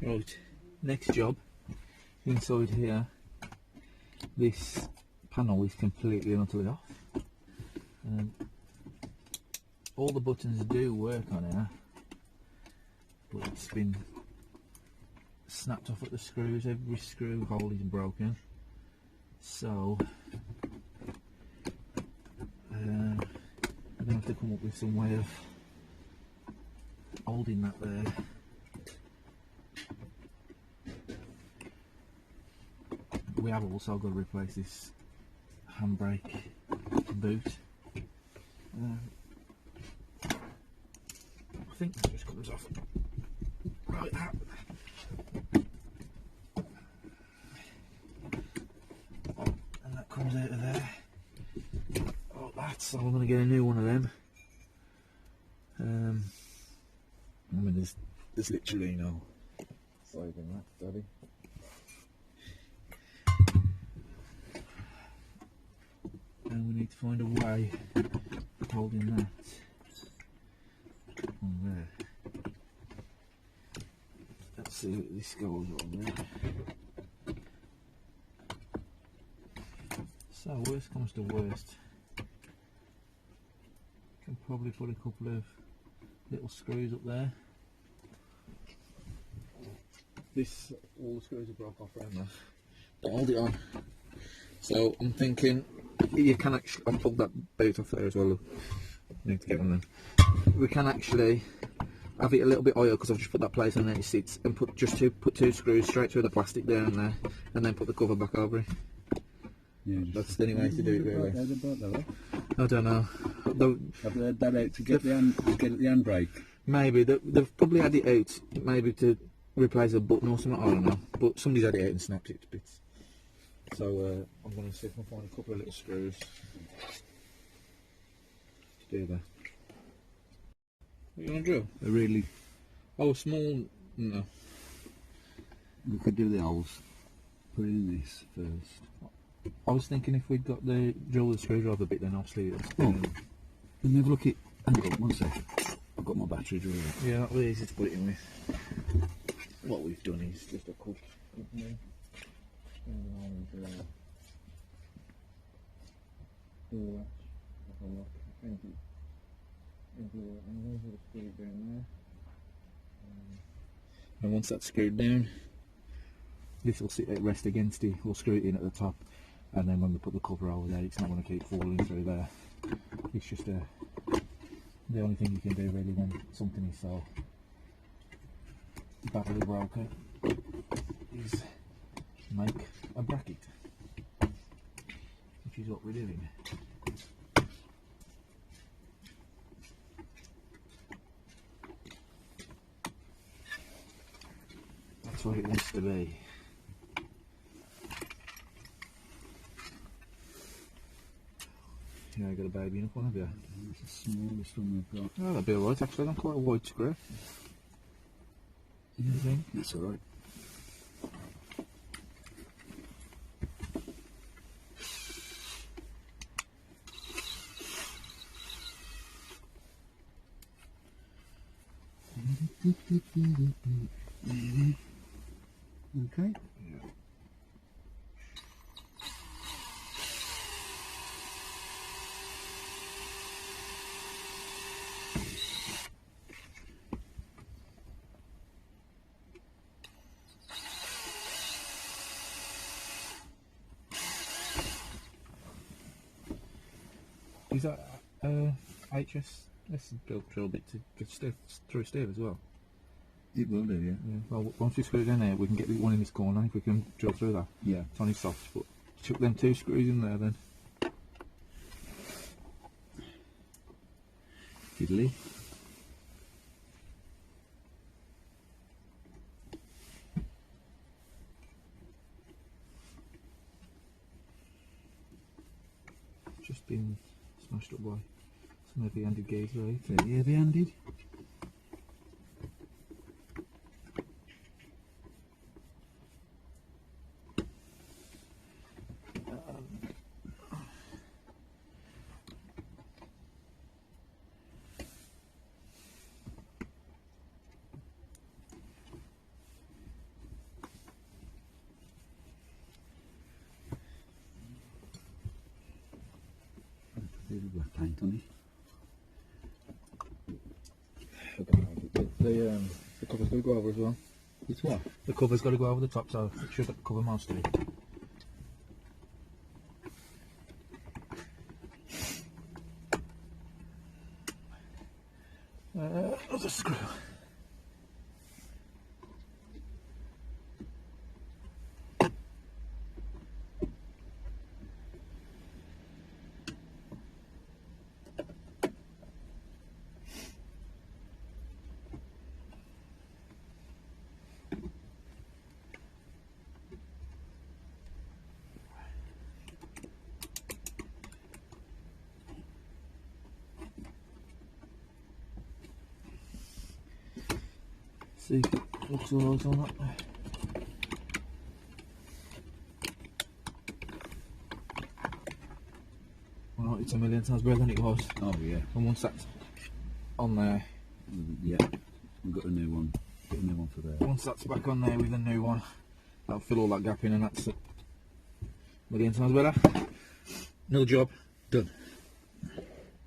Right, next job. Inside here, this panel is completely and utterly off. All the buttons do work on here, but it's been snapped off at the screws. Every screw hole is broken, so I'm gonna have to come up with some way of holding that there. We have also got to replace this handbrake boot. I think that just comes off like that. And that comes out of there. Oh, that's, so I'm going to get a new one of them. I mean, there's literally no saving that, Daddy. And we need to find a way of holding that on there. Let's see what this goes on there. So worst comes to worst, can probably put a couple of little screws up there. This, all the screws are broke off around there. But hold it on. So I'm thinking you can actually, I'll pull that boot off there as well. I need to get one of them. We can actually have it a little bit oil because I've just put that place on there it sits, and put two screws straight through the plastic down there, and then put the cover back over it. Yeah, that's the only way to do it really. I don't know. Have they had that out to get the handbrake? Maybe they've probably had it out, maybe to replace a button or something. I don't know. But somebody's had it out and snapped it to bits. So I'm going to see if I can find a couple of little screws to do that. What you want to drill? They're really... Oh, small? No. We could do the holes. Put it in this first. I was thinking if we'd got the drill the screwdriver bit, then obviously it's... Oh, let me have a look at... Hang on, 1 second. I've got my battery drill. Yeah, that was easy to put it in with. What we've done is just a quick... And once that's screwed down, this will sit at rest against it. We'll screw it in at the top, and then when we put the cover over there, it's not going to keep falling through there. It's just the only thing you can do really when something is so badly broken is make a bracket, which is what we're doing. That's what it wants to be. Yeah, I got a baby enough one, have you? It's the smallest one we've got. Oh, that'd be alright actually. I'm quite a wide screw. You think? That's alright. Okay. Yeah. Is that HS drill bit to get through steel as well? It will do, yeah. Well, once we screw it in there, we can get the one in this corner if we can drill through that. Yeah. It's only soft, but chuck them 2 screws in there then. Fiddly. Just been smashed up by some heavy-handed guys, right? Very heavy-handed. Black paint on The cover's got to go over as well. it. It's what? The cover's got to go over the top, so it should cover most of it. There's a screw. See if it looks alright on that. Alright, it's a million times better than it was. Oh yeah. And once that's on there, Yeah. We've got a new one. Got a new one for there. once that's back on there with a new one, that'll fill all that gap in, and that's a million times better. Nil job done.